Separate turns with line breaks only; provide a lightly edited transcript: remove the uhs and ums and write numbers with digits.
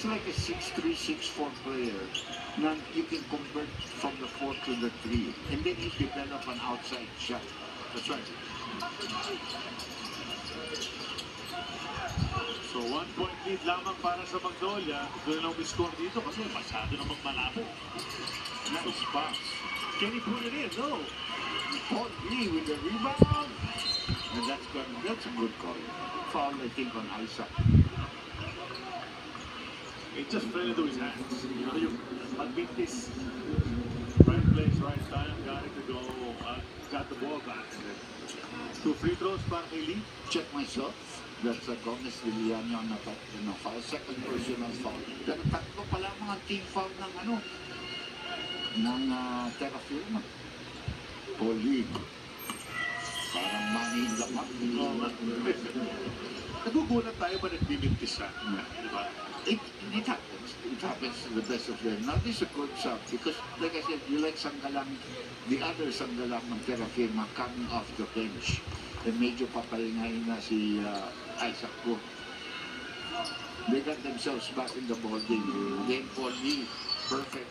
It's like a 6-3, 6-4 player. Now you can convert from the 4 to the 3. And then you develop an outside shot.
That's right. So 1-point lead lamang para sa Magnolia. Doon lang score dito kasi masyado namang malapit. Nice pass. Can he put it in? No.
Paul Lee with the rebound. And that's a good call. Foul, I think, on Isaac.
It just fell into his hands. You know, you admit this. Right place, right time, got it to go. Got the ball back. 2 free throws para kay Lee.
Check myself. That's a Gomez Villano na foul. Second personal foul. Pero tatlo pa lang mga team foul ng Terra Firma. Paul Lee. Parang money in the cup.
Nagugulat tayo ba nagbimintis siya? Di ba?
It happens. It happens to the best of them. Now, this is a good shot because, like I said, you like Sanggalang, the other Sanggalang ng Terra Firma coming off the bench. And medyo papalingayin na si Isaac Go. They got themselves back in the ball game. Game for me, perfect.